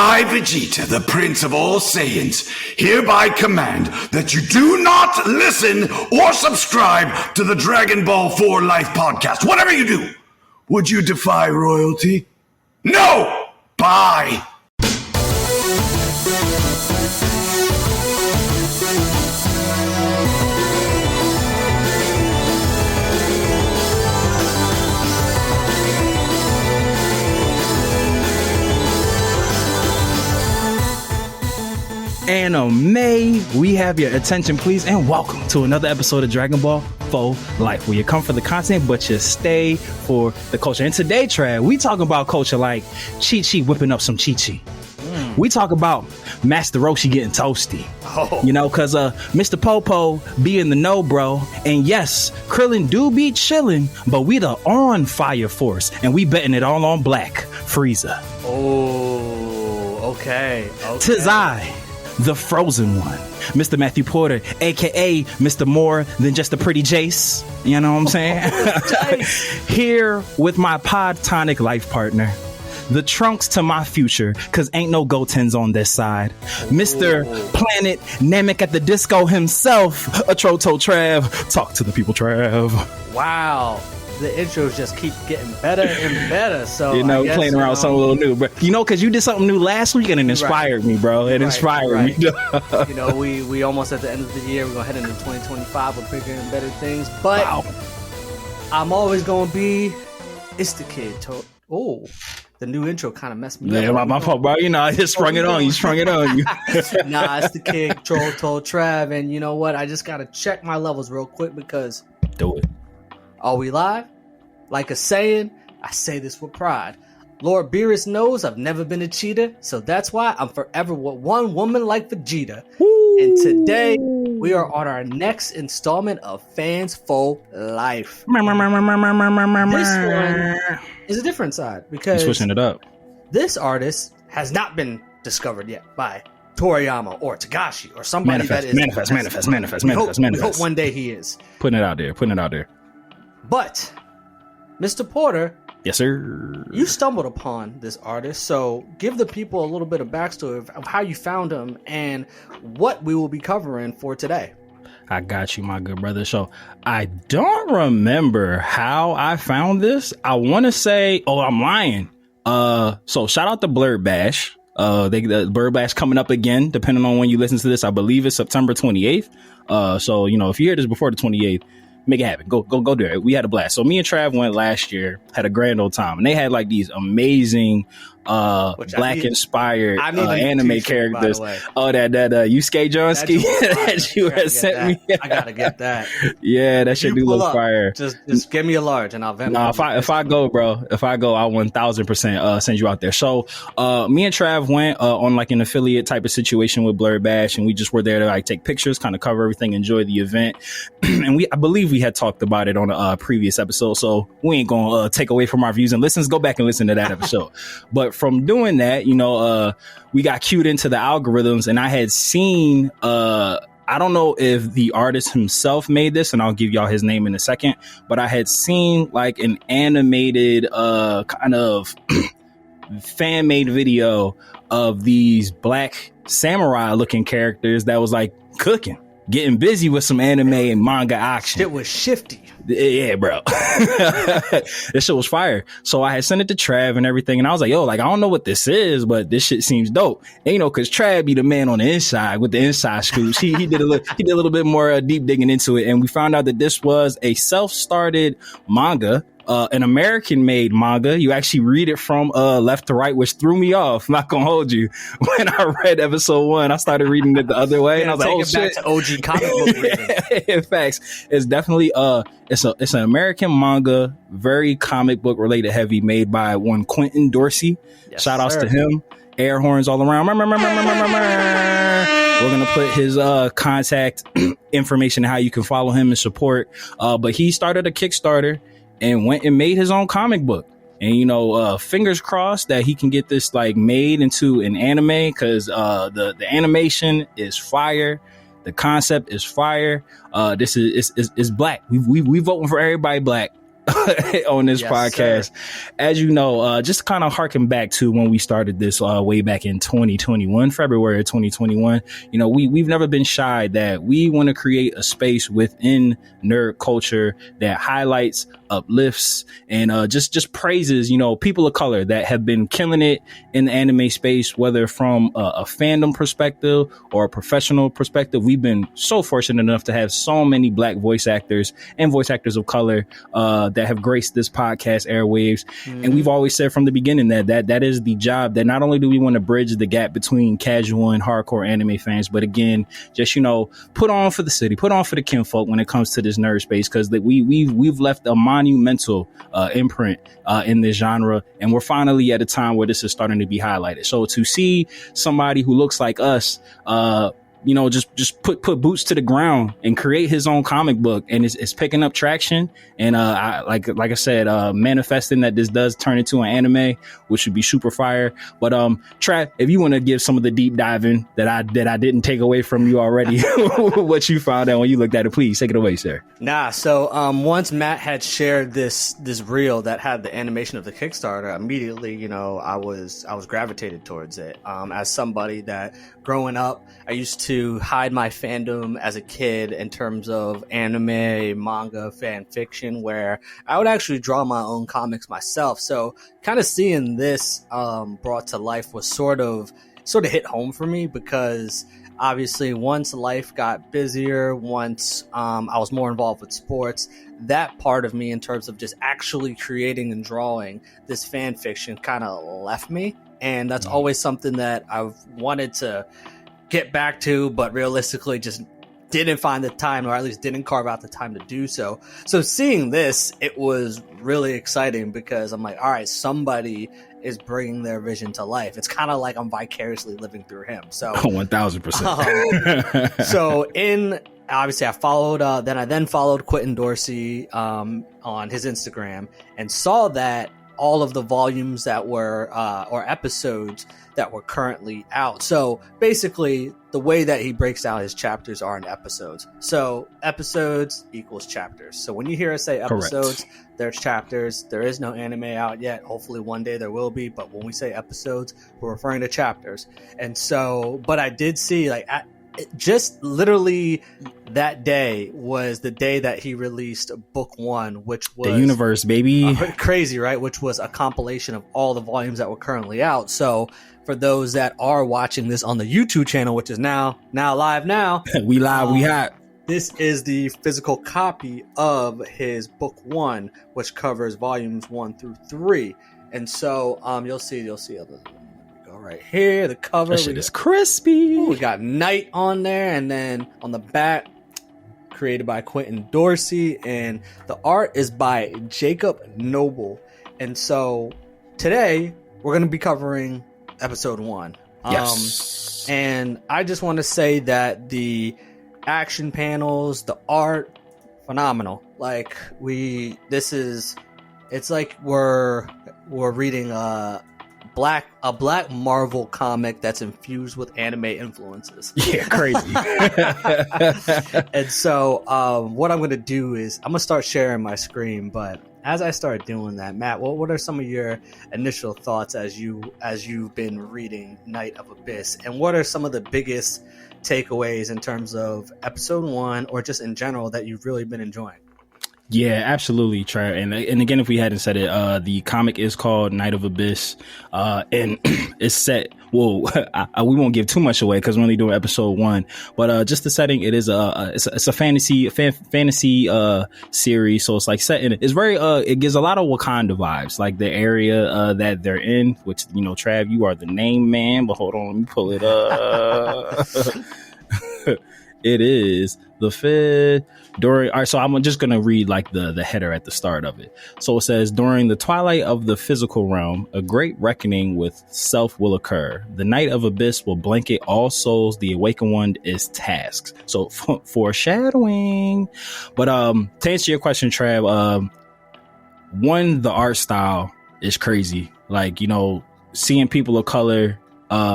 I, Vegeta, the Prince of all Saiyans, hereby command that you do not listen or subscribe to the Dragon Ball 4 Life podcast. Whatever you do, would you defy royalty? No! Bye! Anime, we have your attention, please, and welcome to another episode of Dragon Ball 4 Life, where you come for the content, but you stay for the culture. And today, Trav, we talking about culture like Chi-Chi whipping up some Chi-Chi. We talk about Master Roshi getting toasty. You know, because Mr. Popo be in the know, bro. And yes, Krillin do be chilling, but we the on fire force, and we betting it all on Black Frieza. Oh, okay. Tis I, the frozen one, Mr. Matthew Porter, aka Mr. More Than Just a Pretty Jace. You know what I'm saying? Here with my podtonic life partner, the Trunks to my future, cause ain't no Gotens on this side, Mr. Planet Namek at the Disco himself, a Troto Trav. Talk to the people, Trav. Wow. The intros just keep getting better and better. So you know, playing around with something a little new, but you know, because you did something new last week and it inspired me, bro. It inspired me. You know, we almost at the end of the year. We're gonna head into 2025 with bigger and better things. But I'm always gonna be. It's the kid. The new intro kind of messed me up. Yeah, my fault, bro. You know, I just sprung it on you. Nah, it's the kid. Troll told Trav, and you know what? I just gotta check my levels real quick because. Do it. Are we live? Like a saying, I say this with pride. Lord Beerus knows I've never been a cheater, so that's why I'm forever with one woman like Vegeta. Woo! And today, we are on our next installment of Fans for Life. This one is a different side because you're switching it up. This artist has not been discovered yet by Toriyama or Tagashi or somebody that is manifest. We hope one day he is. Putting it out there. But, Mr. Porter, yes, sir. You stumbled upon this artist, so give the people a little bit of backstory of how you found him and what we will be covering for today. I got you, my good brother. So I don't remember how I found this. I want to say, I'm lying. So shout out to Blurred Bash. The Blurred Bash coming up again, depending on when you listen to this. I believe it's September 28th. So, you know, if you hear this before the 28th, make it happen. Go do it. We had a blast. So me and Trav went last year, had a grand old time, and they had like these amazing black inspired anime characters. That Yusuke Johnski that you had sent me. I gotta get that. Yeah, that shit do look fire. Just give me a large and I'll vent. No, if I go, bro, I'll 1000% send you out there. So me and Trav went on like an affiliate type of situation with Blurred Bash, and we just were there to like take pictures, kind of cover everything, enjoy the event. And I believe we had talked about it on a previous episode, so we ain't gonna take away from our views and listens. Go back and listen to that episode. But from doing that, you know, we got cued into the algorithms, and I had seen, I don't know if the artist himself made this, and I'll give y'all his name in a second, but I had seen like an animated kind of fan made video of these black samurai looking characters that was like cooking, getting busy with some anime and manga action. It was shifty. Yeah, bro. This shit was fire. So I had sent it to Trav and everything, and I was like, yo, like, I don't know what this is, but this shit seems dope. And, you know, because Trav be the man on the inside with the inside scoops. He did a little bit more deep digging into it, and we found out that this was a self-started manga, an American-made manga. You actually read it from left to right, which threw me off. Not gonna hold you. When I read episode 1, I started reading it the other way, and I was like, "Oh shit!" Back to OG comic book reading. In fact, it's definitely it's an American manga, very comic book related heavy, made by one Quintin Dorsey. Yes, shout outs to him. Air horns all around. We're gonna put his contact information and how you can follow him and support. But he started a Kickstarter and went and made his own comic book. And, you know, fingers crossed that he can get this like made into an anime, because the animation is fire. The concept is fire. This is black. We voting for everybody black. on this Yes, podcast. sir. As you know, just kind of harken back to when we started this way back in 2021, February of 2021. You know, we've never been shy that we want to create a space within nerd culture that highlights, uplifts, and just praises, you know, people of color that have been killing it in the anime space, whether from a fandom perspective or a professional perspective. We've been so fortunate enough to have so many Black voice actors and voice actors of color that have graced this podcast airwaves. And we've always said from the beginning that is the job, that not only do we want to bridge the gap between casual and hardcore anime fans, but again, just, you know, put on for the city, put on for the kinfolk when it comes to this nerd space, because we've left a monumental imprint in this genre, and we're finally at a time where this is starting to be highlighted. So to see somebody who looks like us, you know, just put boots to the ground and create his own comic book, and it's picking up traction. And like I said, manifesting that this does turn into an anime, which would be super fire. But Trav, if you want to give some of the deep diving that I didn't take away from you already, what you found out when you looked at it, please take it away, sir. So once Matt had shared this reel that had the animation of the Kickstarter, immediately, you know, I was gravitated towards it. As somebody that growing up, I used to hide my fandom as a kid in terms of anime, manga, fan fiction, where I would actually draw my own comics myself. So kind of seeing this brought to life was sort of hit home for me, because obviously once life got busier, once I was more involved with sports, that part of me in terms of just actually creating and drawing this fan fiction kind of left me. And that's always something that I've wanted to get back to, but realistically just didn't find the time, or at least didn't carve out the time to do so. So seeing this, it was really exciting, because I'm like, all right, somebody is bringing their vision to life. It's kind of like I'm vicariously living through him. So 1000%. So obviously I followed, then followed Quintin Dorsey on his Instagram, and saw that all of the volumes that were, or episodes that were currently out. So basically the way that he breaks down his chapters are in episodes. So episodes equals chapters. So when you hear us say episodes, there's chapters. There is no anime out yet. Hopefully one day there will be. But when we say episodes, we're referring to chapters. And so, but I did see, like, just literally that day was the day that he released book 1, which was the universe, baby. Crazy, right? Which was a compilation of all the volumes that were currently out. So for those that are watching this on the YouTube channel, which is now live now, we live, we hot. This is the physical copy of his book 1, which covers volumes 1 through 3. And so you'll see right here, the cover. That shit is crispy. We got Knight on there, and then on the back, created by Quintin Dorsey, and the art is by Jacob Noble. And so today we're going to be covering episode 1. Yes. And I just want to say that the action panels, the art, phenomenal. Like it's like we're reading a black Marvel comic that's infused with anime influences. Yeah, crazy. And so what I'm going to do is I'm going to start sharing my screen. But as I start doing that, Matt, what are some of your initial thoughts as you've been reading Night of Abyss? And what are some of the biggest takeaways in terms of episode 1, or just in general, that you've really been enjoying? Yeah, absolutely, Trav. And again, if we hadn't said it, the comic is called Night of Abyss, and it's set. Well, we won't give too much away because we're only doing episode 1. But just the setting, it is it's a fantasy series. So it's like set in. It's very it gives a lot of Wakanda vibes, like the area that they're in. Which, you know, Trav, you are the name man. But hold on, let me pull it up. It is the fifth. All right, so I'm just going to read like the header at the start of it. So it says, during the twilight of the physical realm, a great reckoning with self will occur. The Night of Abyss will blanket all souls. The awakened one is tasked. So foreshadowing. But to answer your question, Trav, the art style is crazy. Like, you know, seeing people of color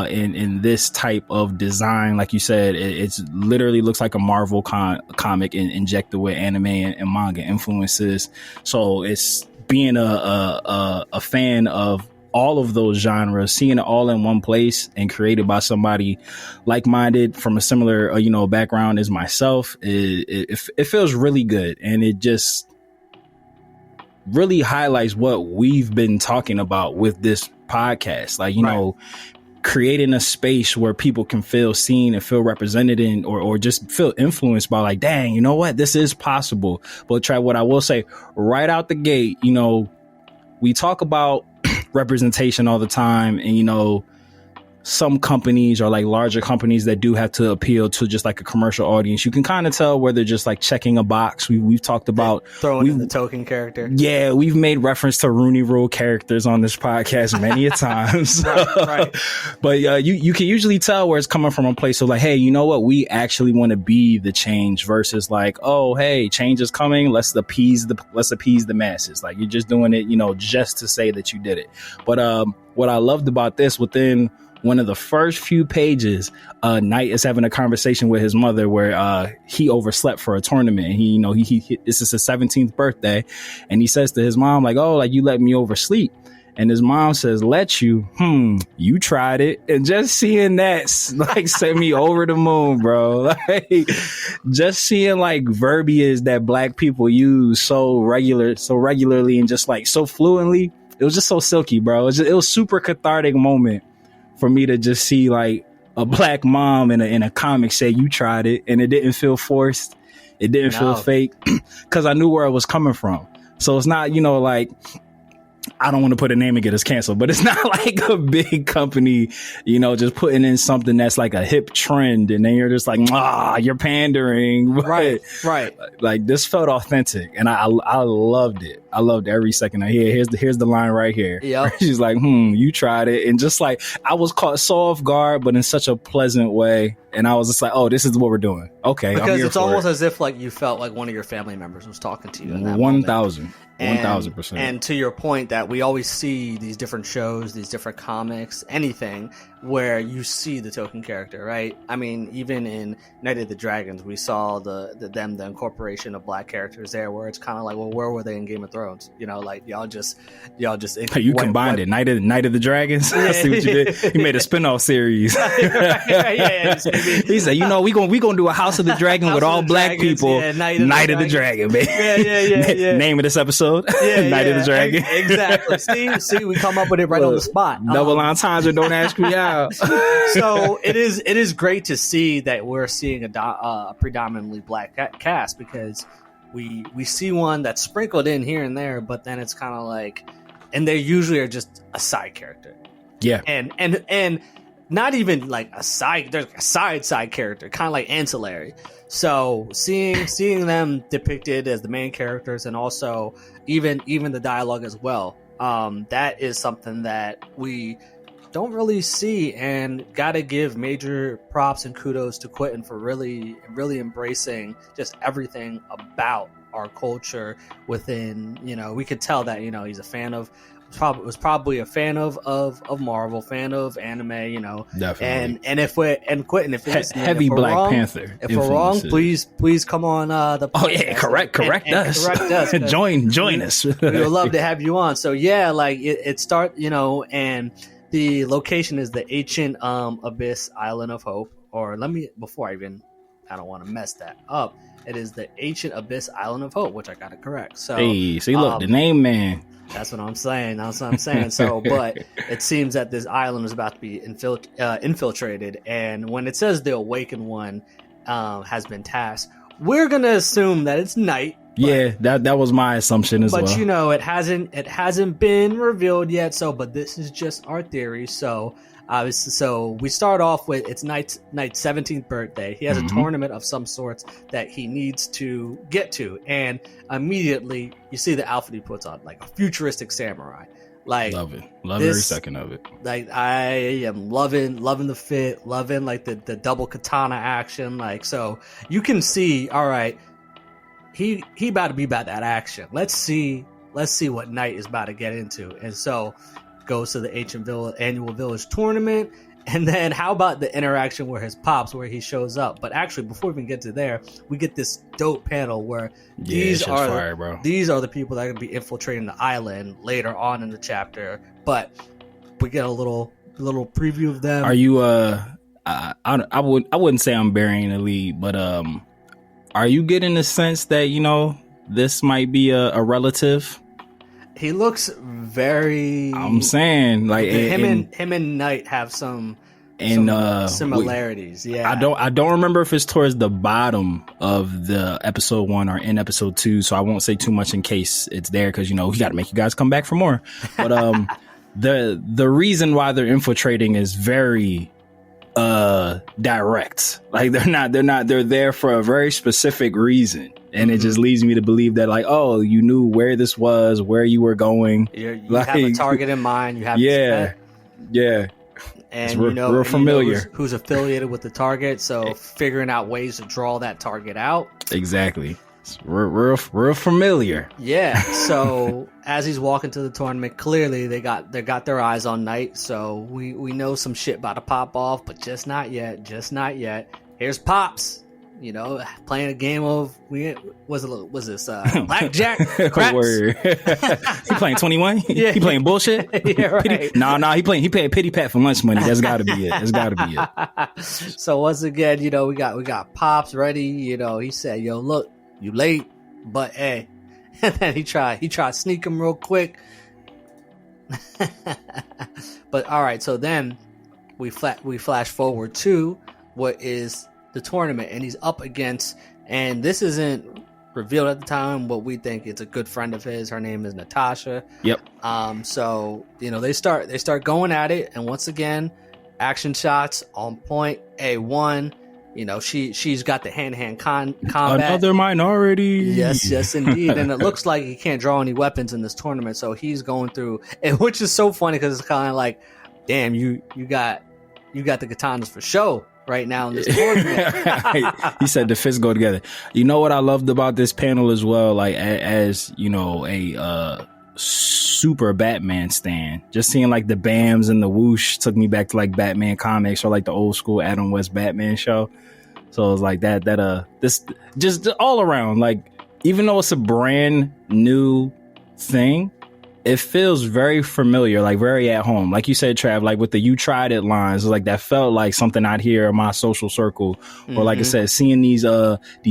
in this type of design. Like you said, it's literally looks like a Marvel comic injected with anime and manga influences. So it's being a fan of all of those genres, seeing it all in one place and created by somebody like-minded from a similar, background as myself. It feels really good. And it just really highlights what we've been talking about with this podcast. Like, creating a space where people can feel seen and feel represented in, or just feel influenced by, like, dang, you know what? This is possible. But Trav, what I will say right out the gate, we talk about representation all the time, and some companies are like larger companies that do have to appeal to just like a commercial audience. You can kind of tell where they're just like checking a box. We've talked about throwing in the token character. Yeah, we've made reference to Rooney Rule characters on this podcast many a times. Right. But you can usually tell where it's coming from a place of like, hey, you know what? We actually want to be the change versus like, oh, hey, change is coming. Let's appease the masses. Like, you're just doing it, just to say that you did it. But what I loved about this, within one of the first few pages, Knight is having a conversation with his mother where he overslept for a tournament. He this is his 17th birthday, and he says to his mom, like, oh, like, you let me oversleep. And his mom says, let you? You tried it. And just seeing that, like, sent me over the moon, bro. Like, just seeing like verbiage that Black people use so regularly and just like so fluently. It was just so silky, bro. It was super cathartic moment for me to just see like a Black mom in a comic say you tried it, and it didn't feel forced. It didn't feel fake, because I knew where it was coming from. So it's not, like, I don't want to put a name and get us canceled, but it's not like a big company, just putting in something that's like a hip trend, and then you're just like, you're pandering. Right. Like, this felt authentic, and I loved it. I loved every second I hear. Here's the line right here. Yeah. She's like, you tried it. And just like, I was caught so off guard, but in such a pleasant way. And I was just like, oh, this is what we're doing. Okay. Because it's almost as if like you felt like one of your family members was talking to you in that 1,000%. 1,000%. And to your point that we always see these different shows, these different comics, anything where you see the token character, right? I mean, even in Night of the Dragons, we saw the incorporation of Black characters there, where it's kind of like, well, where were they in Game of Thrones? Like y'all just you combined it. Night of the Dragons. I see what you did. You made a spinoff series. Yeah. He said, we gonna do a House of the Dragon with all Black people. Yeah, Night of the Dragon, baby. Yeah. Name of this episode. Night of the Dragon. Exactly. See, we come up with it right on the spot. Double entendre. Don't ask me out. So it is great to see that we're seeing a predominantly Black cast, because we see one that's sprinkled in here and there, but then it's kind of like, and they usually are just a side character. Yeah. And not even like a side, there's a side character, kind of like ancillary. So seeing them depicted as the main characters, and also even the dialogue as well, that is something that we don't really see, and gotta give major props and kudos to Quintin for really embracing just everything about our culture within, we could tell that, he's a fan of, was probably a fan of Marvel, fan of anime, Definitely. and Quintin, if you're heavy Black Panther, if we're wrong, please come on the podcast. Oh yeah, correct us. Correct us. join us. We would love to have you on. So yeah, like it start, and the location is the ancient Abyss Island of Hope, or I don't want to mess that up. It is the ancient Abyss Island of Hope, which I got it correct. So hey, see, look, the name, man. That's what I'm saying. So, but it seems that this island is about to be infiltrated, and when it says the Awakened One has been tasked, we're gonna assume that it's Knight. Yeah, that was my assumption as well. But it hasn't been revealed yet. So, but this is just our theory. So we start off with it's Knight's 17th birthday. He has a tournament of some sorts that he needs to get to, and immediately you see the outfit he puts on, like a futuristic samurai. Like, love every second of it. Like, I am loving the fit, loving like the double katana action. Like, so you can see, all right, he about to be about that action. Let's see what Knight is about to get into. And so goes to the ancient annual village tournament, And then how about the interaction where his pops, where he shows up? But actually, before we even get to there, we get this dope panel where these are fire, bro. These are the people that are gonna be infiltrating the island later on in the chapter. But we get a little preview of them. Are you I wouldn't say I'm burying the lead, but are you getting the sense that, you know, this might be a relative? He looks very. I'm saying, like, him and Knight have some similarities. Yeah, I don't remember if it's towards the bottom of the episode 1 or in episode 2, so I won't say too much in case it's there, because, you know, we got to make you guys come back for more. But the reason why they're infiltrating is very direct. Like, they're there for a very specific reason. And it just leads me to believe that, like, oh, you knew where this was, where you were going. You like, have a target in mind. You have yeah. And real, you know, real familiar. Who's affiliated with the target. So figuring out ways to draw that target out. Exactly. It's real familiar. Yeah. So as he's walking to the tournament, clearly they got their eyes on Knight. So we know some shit about to pop off, but just not yet. Here's Pops. You know, playing a game of was this blackjack? Word. He playing 21? Yeah. He playing bullshit? Yeah, right. Nah, he paying pity pat for lunch money. That's gotta be it. So once again, you know, we got Pops ready. You know, he said, "Yo, look, you late, but hey," and then he tried to sneak him real quick. But all right, so then we flash forward to what is the tournament, and he's up against, and this isn't revealed at the time, but we think it's a good friend of his. Her name is Natasha. Yep. So you know, they start going at it, and once again, action shots on point. A1. You know, she's got the hand-to-hand combat. Another minority. Yes, indeed. And it looks like he can't draw any weapons in this tournament, so he's going through, which is so funny because it's kind of like, damn, you got the katanas for show right now in this tournament. He said the fists go together. You know what I loved about this panel as well, like as you know, a super Batman stan, just seeing like the bams and the whoosh took me back to like Batman comics or like the old school Adam West Batman show. So it was like that this just all around, like, even though it's a brand new thing, it feels very familiar, like very at home. Like you said, Trav, like with the "you tried it" lines, like that felt like something I'd hear in my social circle. Or like I said, seeing these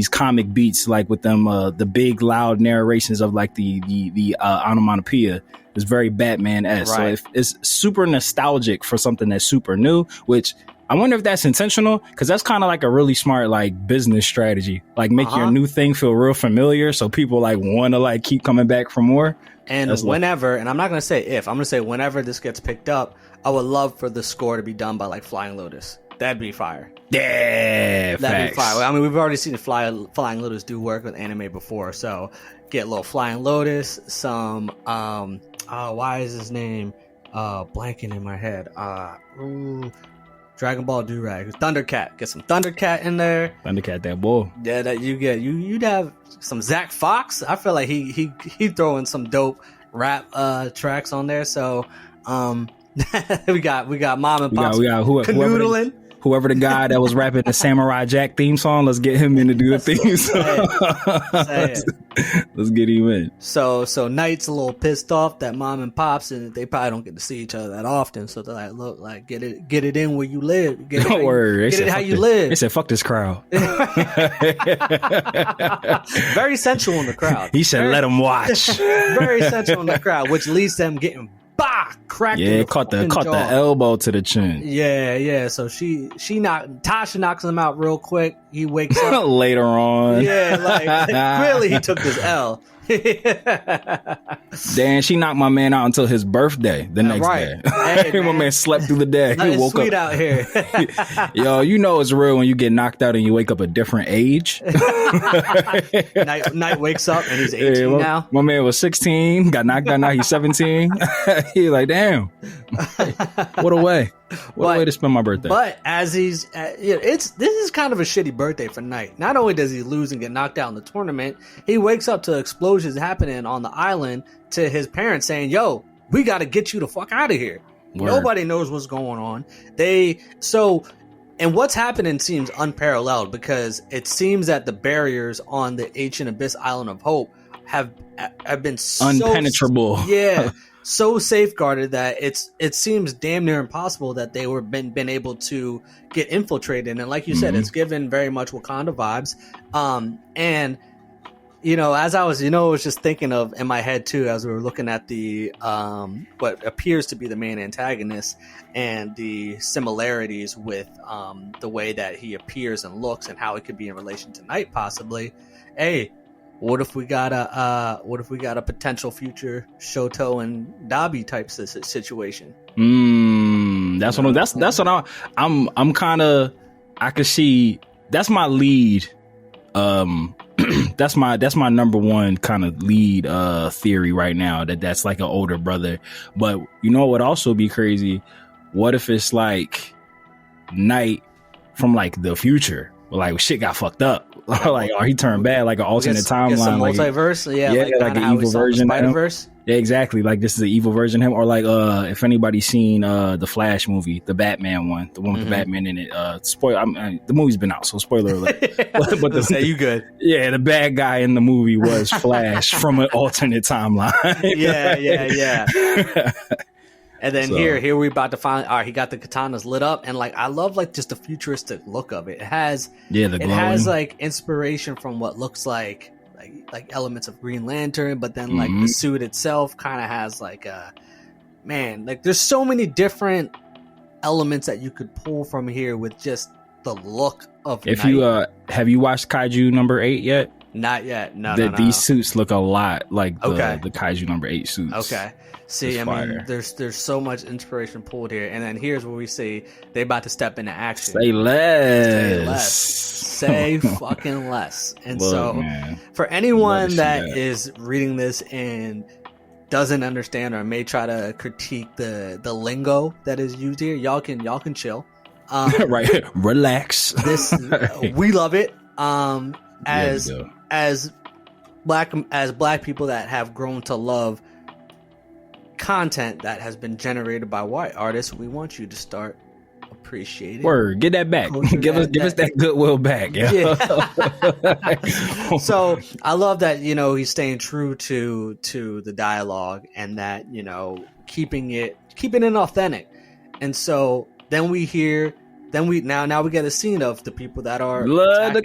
comic beats, like with them the big loud narrations of like the onomatopoeia is very Batman-esque. Right. So it's super nostalgic for something that's super new, which I wonder if that's intentional, because that's kind of like a really smart like business strategy. Like make your new thing feel real familiar, so people like want to like keep coming back for more. And whenever, and I'm not going to say if, I'm going to say whenever this gets picked up, I would love for the score to be done by like Flying Lotus. That'd be fire. Yeah, that'd be fire. I mean, we've already seen Flying Lotus do work with anime before, so get a little Flying Lotus, some why is his name blanking in my head? Dragon Ball Durag, Thundercat. Get some Thundercat in there. Thundercat, that boy. Yeah, that you'd have some Zach Fox. I feel like he throwing some dope rap tracks on there. So we got Mom and Pop's canoodling. Whoever the guy that was rapping the Samurai Jack theme song, let's get him in to do the theme song. Let's get him in. So Knight's a little pissed off that Mom and Pops, and they probably don't get to see each other that often. So they're like, look, like get it in where you live. Get it how you live. They said, fuck this crowd. Very sensual in the crowd. He said, let them watch. Very sensual in the crowd, which leads them getting cracked. Yeah, caught the elbow to the chin. Yeah. So Tasha knocks him out real quick. He wakes up later on. Yeah, like clearly he took this L. Damn, she knocked my man out until his birthday the next day. Hey, my man slept through the day. He woke sweet up out here. Yo, you know it's real when you get knocked out and you wake up a different age. Night wakes up and he's 18 now. My man was 16, got knocked out, now he's 17. He's like, damn. What a way. What a way to spend my birthday. But as he's this is kind of a shitty birthday for Knight. Not only does he lose and get knocked out in the tournament, he wakes up to explosions happening on the island, to his parents saying, yo, we got to get you the fuck out of here. Nobody knows what's going on. And what's happening seems unparalleled because it seems that the barriers on the Ancient Abyss Island of Hope have been so impenetrable. Yeah, so safeguarded that it seems damn near impossible that they were been able to get infiltrated. And like you said, it's given very much Wakanda vibes. And as I was just thinking of in my head too, as we were looking at the what appears to be the main antagonist and the similarities with the way that he appears and looks and how it could be in relation to Knight possibly. Hey, what if we got a potential future Shoto and Dabi type situation? That's what I'm kind of, I could see. That's my lead. That's my number one kind of lead theory right now. That's like an older brother. But you know what would also be crazy? What if it's like Knight from like the future? Like shit got fucked up. Like, or he turned bad, like an alternate timeline, some multiverse, like an evil version. Spider-Verse. Yeah, exactly. Like this is an evil version of him, or like if anybody's seen the Flash movie, the Batman one, the one with the Batman in it. The movie's been out, so spoiler alert. but say you good. Yeah, the bad guy in the movie was Flash from an alternate timeline. Yeah. And then here we about to find. All right, he got the katanas lit up, and like I love like just the futuristic look of it. It has like inspiration from what looks like elements of Green Lantern, but then like the suit itself kind of has like there's so many different elements that you could pull from here with just the look of. If Knight. you have you watched Kaiju number 8 yet? Not yet. No. These suits look a lot like the Kaiju number 8 suits. Okay. See, I mean, there's so much inspiration pulled here, and then here's where we see they about to step into action. Say less. Say fucking less. And for anyone that is reading this and doesn't understand or may try to critique the lingo that is used here, y'all can chill. Right, relax. We love it. As black people that have grown to love content that has been generated by white artists, we want you to start appreciating. Word, get that back. Give us that goodwill back. Yeah. So I love that he's staying true to the dialogue and that keeping it authentic. And so then we hear. Then we now we get a scene of the people that are love the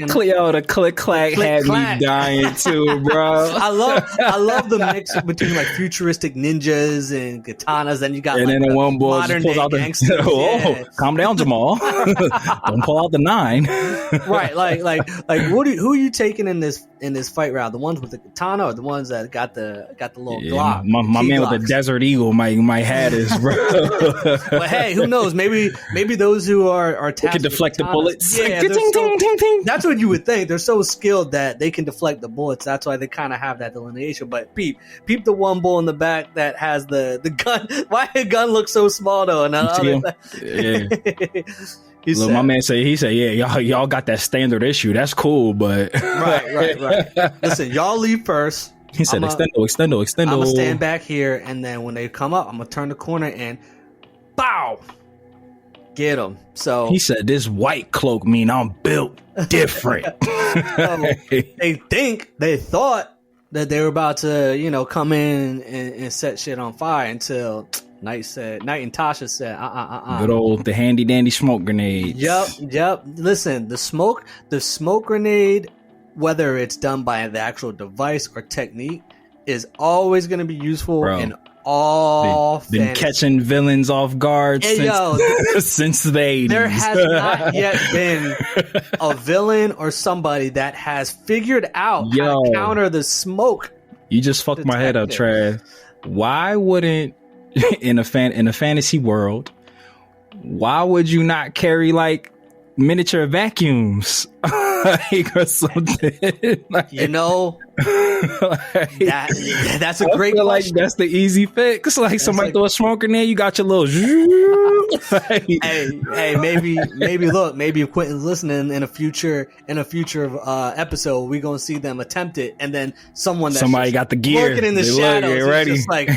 click clack had me dying too, bro. I love the mix between like futuristic ninjas and katanas. Then you got and like then the one boy modern pulls day out gangsters. Calm down, Jamal. Don't pull out the 9. Right, like who are you taking in this fight round? The ones with the katana or the ones that got the little Glock? My man with the Desert Eagle might have this, bro. But hey, who knows? Maybe those who are can deflect the bullets. Yeah, that's what you would think. They're so skilled that they can deflect the bullets. That's why they kind of have that delineation. But peep the one bull in the back that has the gun. Why the gun looks so small though? And Look, my man he said, yeah, y'all got that standard issue. That's cool, but right. Listen, y'all leave first. He said, extendo. I'm gonna stand back here, and then when they come up, I'm gonna turn the corner and bow. Get them. So he said, "This white cloak mean I'm built different." They thought that they were about to, come in and set shit on fire until Knight and Tasha said, Good old the handy dandy smoke grenade. Yep. Listen, the smoke grenade, whether it's done by the actual device or technique, is always going to be useful in all been catching villains off guard since the 80s. There has not yet been a villain or somebody that has figured out how to counter the smoke. You just fucked my head up, Trav. Why wouldn't in a fantasy world, why would you not carry like miniature vacuums? like, or something. Like, You know, like, that's a I great feel like question. that's the easy fix. Like somebody like- throw a smoke in there, you got your little. Like, Hey, maybe look, maybe if Quentin's listening in a future episode, we gonna see them attempt it, and then somebody just got the gear. lurking in the They look, shadows, get is ready. just like,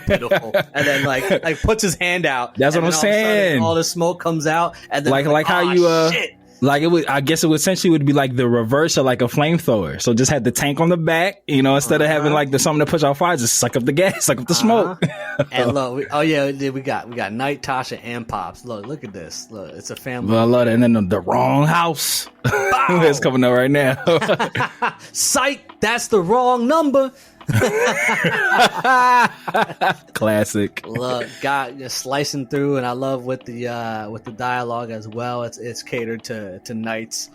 pitiful, and then like puts his hand out. That's and what I'm then all of a sudden, saying. all the smoke comes out, and then Like how "Aw, you shit." like it would. I guess it would essentially would be like the reverse of like a flamethrower. So just had the tank on the back, instead of having like the something to push out fire, just suck up the gas, suck up the smoke. And look, we got Knight, Tasha, and Pops. Look at this. Look, it's a family. Well, I love it. And then the wrong house is coming up right now. Psych, that's the wrong number. Classic. Look, got just slicing through, and I love with the dialogue as well. It's catered to Knight's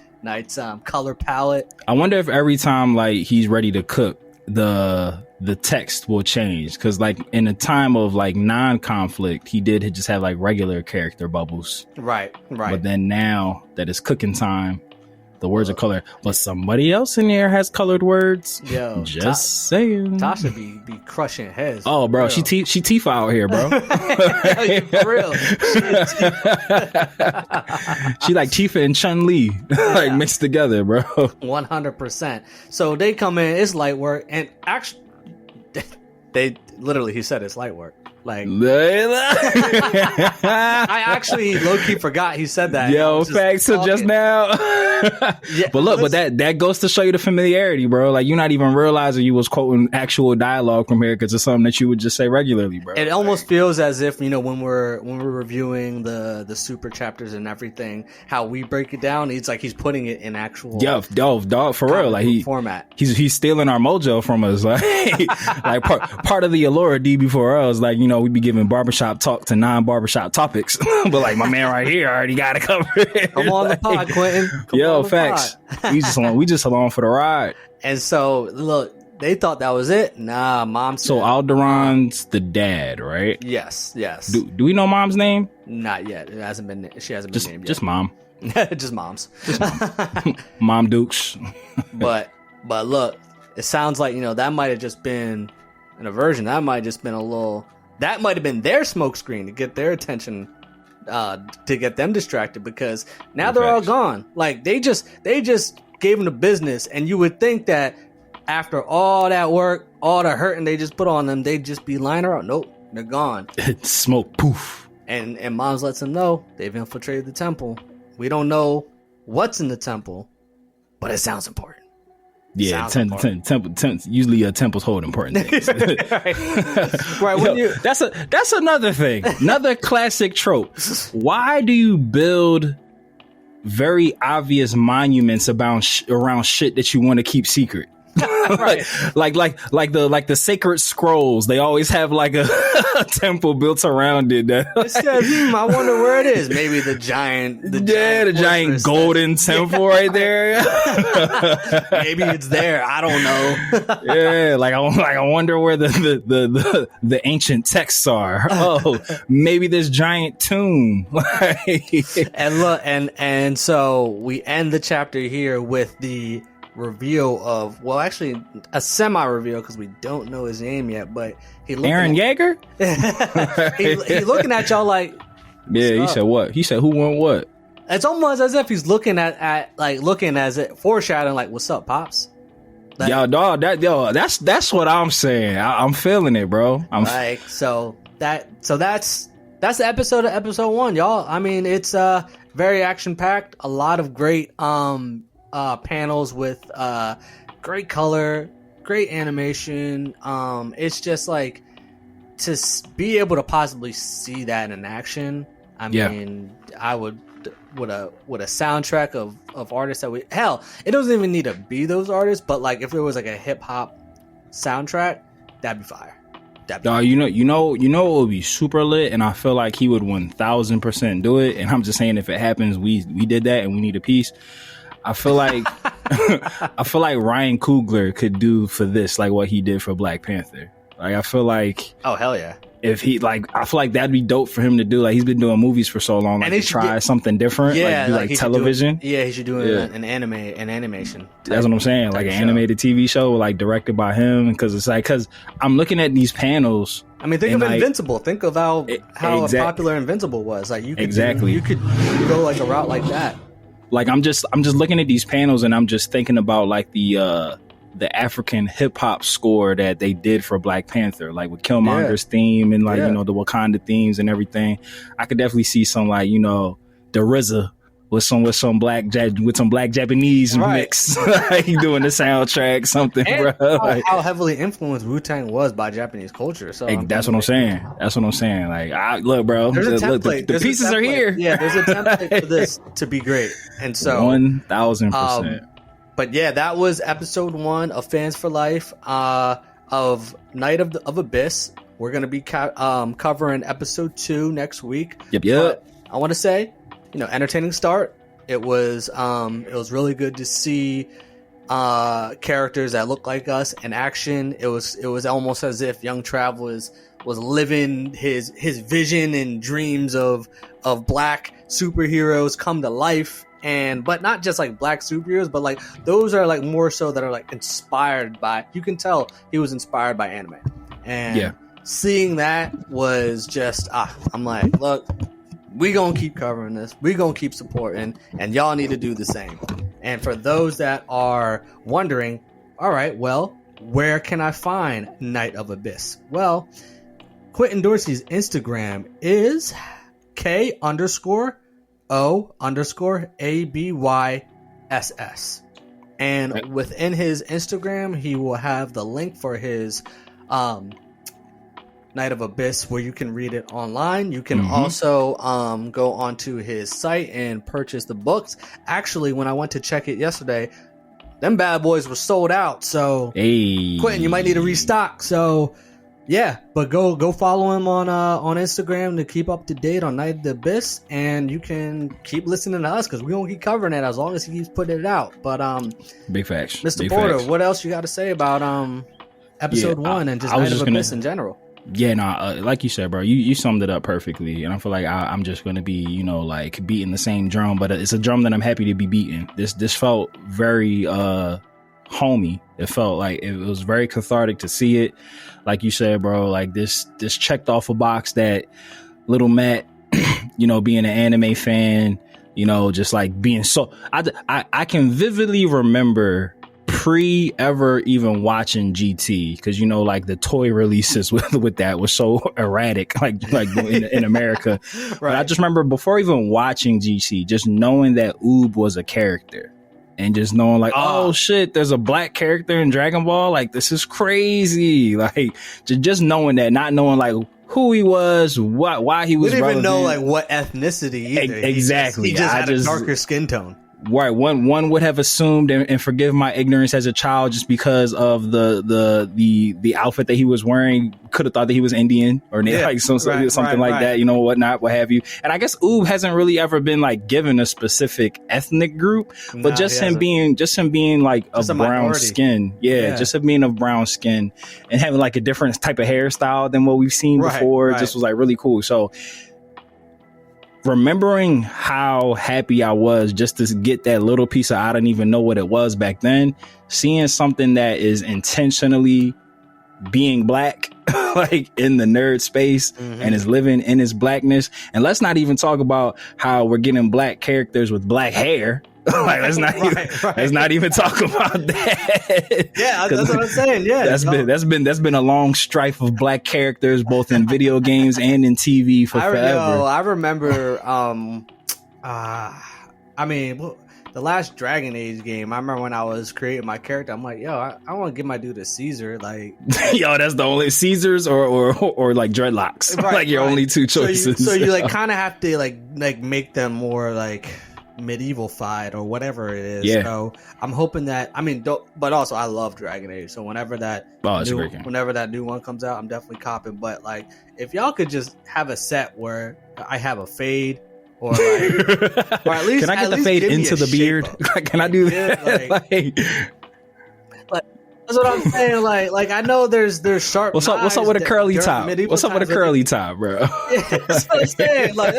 color palette. I wonder if every time like he's ready to cook, the text will change, because like in a time of like non-conflict, he did just have like regular character bubbles. Right. But then now that it's cooking time, the words are colored. But somebody else in there has colored words. Yo, Just saying. Tasha be crushing heads. Oh, bro, for she real. Tifa out here, bro. For real. She like Tifa and Chun-Li like mixed together, bro. 100%. So they come in, it's light work, and actually, they literally, he said it's light work. Like, I actually low key forgot he said that. Yo, facts to just now. Yeah, But look, but that goes to show you the familiarity, bro. Like you're not even realizing you was quoting actual dialogue from here, because it's something that you would just say regularly, bro. It almost feels as if, when we're reviewing the super chapters and everything, how we break it down. It's like he's putting it in actual dog, for real. Like format. He's stealing our mojo from us. Like like part of the allure of DB4L is like, we'd be giving barbershop talk to non-barbershop topics. But like my man right here already got it covered. Come on the pod, Quentin. Come Yo, on the facts. pod. we just along for the ride. And so, look, they thought that was it. Nah, mom said. So Alderon's the dad, right? Yes. Do we know mom's name? Not yet. It hasn't been. She hasn't been named yet. Just mom. Just moms. Mom Dukes. but look, it sounds like that might have just been an aversion. That might have just been that might have been their smokescreen to get their attention, to get them distracted, because now they're all gone. Like they just gave them the business, and you would think that after all that work, all the hurting they just put on them, they'd just be lying around. Nope, they're gone. Smoke poof. And Moms lets them know they've infiltrated the temple. We don't know what's in the temple, but it sounds important. Yeah, usually temples hold important things. Right. Yo, that's another thing. Another classic trope. Why do you build very obvious monuments around shit that you want to keep secret? like the sacred scrolls, they always have like a temple built around it. It said, I wonder where it is. Maybe the giant golden temple right there. Maybe it's there. I don't know. Yeah, I wonder where the ancient texts are. Oh, maybe this giant tomb. And look, and so we end the chapter here with the reveal of, well, actually a semi-reveal, because we don't know his name yet, but Aaron Yeager? he looking at y'all like, yeah, he said what? He said who won what? It's almost as if he's looking looking as it foreshadowing, like, what's up, Pops? Like, that's what I'm saying. I'm feeling it, bro. So that's the episode of episode 1, y'all. I mean, it's very action packed, a lot of great panels with great color, great animation. It's just like to be able to possibly see that in action. I mean, I would with a soundtrack of artists that it doesn't even need to be those artists, but like if there was like a hip hop soundtrack, that'd be fire. You know it would be super lit, and I feel like he would 1000% do it. And I'm just saying, if it happens, we did that, and we need a piece. I feel like Ryan Coogler could do for this like what he did for Black Panther. Like I feel like, oh hell yeah, if he like, I feel like that'd be dope for him to do. Like he's been doing movies for so long, like to try something different, like do like television. He should do an animation. That's what I'm saying, like an animated TV show, like directed by him. Because it's like, because I'm looking at these panels. I mean, think of Invincible. Think of how popular Invincible was. Like you could you could go like a route like that. Like I'm just looking at these panels and I'm just thinking about like the African hip hop score that they did for Black Panther, like with Killmonger's theme and like, you know, the Wakanda themes and everything. I could definitely see some like, you know, the RZA with some black Japanese mix, like doing the soundtrack, something, and bro. How heavily influenced Wu-Tang was by Japanese culture. So that's what I'm saying. Like, look, bro, the pieces are here. Yeah, there's a template for this to be great, and so 1000%. But yeah, that was episode 1 of Fans for Life of Night of Abyss. We're gonna be covering episode 2 next week. Yep. But I want to say, you know, entertaining start. It was really good to see characters that look like us in action. It was almost as if young Trav was living his vision and dreams of black superheroes come to life. But not just like black superheroes, but like those are like more so that are like inspired by, you can tell he was inspired by anime. And seeing that was just, I'm like, look, we gonna keep covering this. We gonna keep supporting, and y'all need to do the same. And for those that are wondering, all right, well, where can I find Night of Abyss? Well, Quintin Dorsey's Instagram is K_O_ABYSS. And within his Instagram, he will have the link for his Night of Abyss, where you can read it online. You can also go onto his site and purchase the books. Actually, when I went to check it yesterday, them bad boys were sold out. So Quentin, you might need to restock. So yeah, but go follow him on Instagram to keep up to date on Night of the Abyss, and you can keep listening to us because we're gonna keep covering it as long as he keeps putting it out. But big facts, Mr. Big Porter, facts. what else you got to say about episode 1 and just Night of Abyss in general? Yeah, like you said, bro, you summed it up perfectly, and I feel like I'm just gonna be, you know, like beating the same drum, but it's a drum that I'm happy to be beating. This felt very homey. It felt like it was very cathartic to see it. Like you said, bro, like this checked off a box that little Matt, you know, being an anime fan, you know, just like being so. I can vividly remember ever even watching GT, because you know, like the toy releases with that was so erratic, like in America. Right. But I just remember before even watching GT, just knowing that Oob was a character, and just knowing like, oh shit, there's a black character in Dragon Ball. Like this is crazy. Like just knowing that, not knowing like who he was, why he was. We didn't even know relevant. like what ethnicity either. Exactly. He just had a darker skin tone. Right, one would have assumed, and forgive my ignorance as a child, just because of the outfit that he was wearing, could have thought that he was Indian or like something like that, you know, whatnot, what have you. And I guess Oob hasn't really ever been like given a specific ethnic group, but just him being like just of brown skin, just him being of brown skin and having like a different type of hairstyle than what we've seen before, just was like really cool. So remembering how happy I was just to get that little piece of, I didn't even know what it was back then, seeing something that is intentionally being black, like in the nerd space, and is living in his blackness. And let's not even talk about how we're getting black characters with black hair. Like let's not even talk about that. Yeah, that's what I'm saying. Yeah, that's been a long strife of black characters both in video games and in TV for forever. I remember. I mean, the last Dragon Age game. I remember when I was creating my character. I'm like, yo, I want to give my dude a Caesar. Like, yo, that's the only Caesars or like dreadlocks. Like your only two choices. So you like kind of have to like make them more like medieval-fied or whatever it is. Yeah. So I'm hoping that, I mean, but also I love Dragon Age. So whenever that new one comes out, I'm definitely copping. But like, if y'all could just have a set where I have a fade, or like, or at least can I get the fade into the beard? Can I do that? That's what I'm saying. Like I know there's sharp. What's up with a curly top? What's up with a curly top, bro? Yeah, that's what I'm saying. Like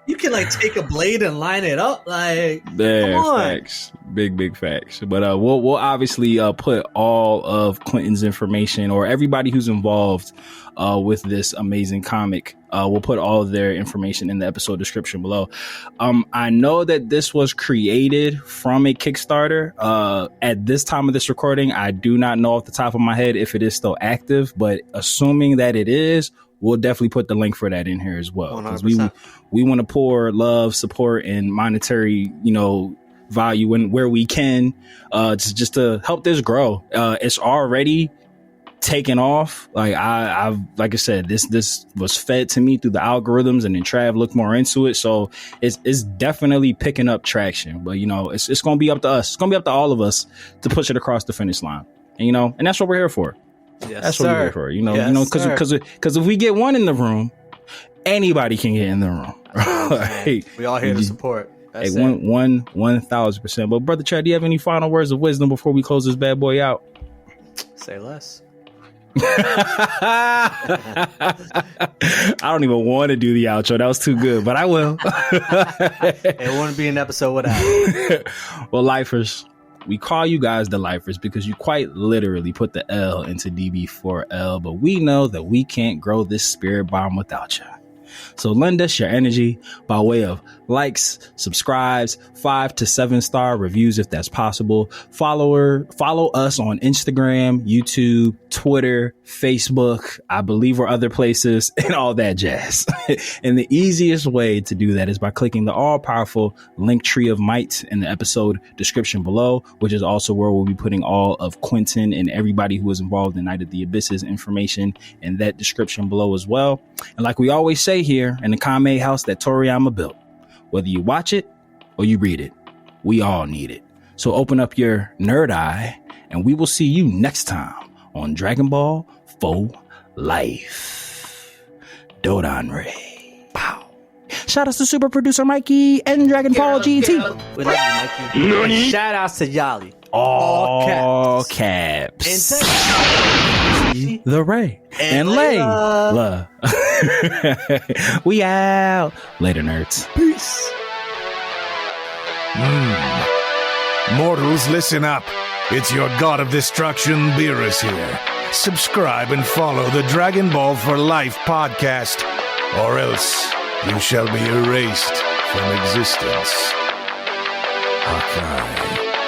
you can like take a blade and line it up. Like, yeah, come on. facts, big facts. But we'll obviously put all of Quintin's information, or everybody who's involved with this amazing comic. We'll put all of their information in the episode description below. I know that this was created from a Kickstarter. At this time of this recording, I do not know off the top of my head if it is still active, but assuming that it is, we'll definitely put the link for that in here as well. Because we want to pour love, support, and monetary, value where we can, just to help this grow. It's already taken off. Like like I said, this was fed to me through the algorithms, and then Trav looked more into it, so it's definitely picking up traction. But it's gonna be up to us. It's gonna be up to all of us to push it across the finish line. And that's what we're here for. Yes, that's sir. what we're here for. Because if we get one in the room, anybody can get in the room. Like, we all here to support. That's hey, 1,000%. But brother Chad, do you have any final words of wisdom before we close this bad boy out? Say less. I don't even want to do the outro. That was too good, but I will. It wouldn't be an episode without it. Well, lifers, we call you guys the lifers because you quite literally put the L into DB4L, but we know that we can't grow this spirit bomb without you. So lend us your energy by way of likes, subscribes, 5 to 7 star reviews if that's possible. Follow us on Instagram, YouTube, Twitter, Facebook. I believe we're other places and all that jazz. And the easiest way to do that is by clicking the all-powerful link tree of might in the episode description below, which is also where we'll be putting all of Quintin and everybody who was involved in Night of the Abyss's information in that description below as well. And like we always say here in the Kame house that Toriyama built, whether you watch it or you read it, we all need it. So open up your nerd eye and we will see you next time on Dragon Ball for Life. Dodon Ray. Pow. Shout outs to super producer Mikey and Dragon Ball GT. We love you, Mikey. And shout outs to Yali. All caps. And the Ray. And Layla. We out. Later, nerds. Peace. Mortals, listen up. It's your god of destruction, Beerus here. Subscribe and follow the Dragon Ball for Life podcast, or else you shall be erased from existence. Hakai.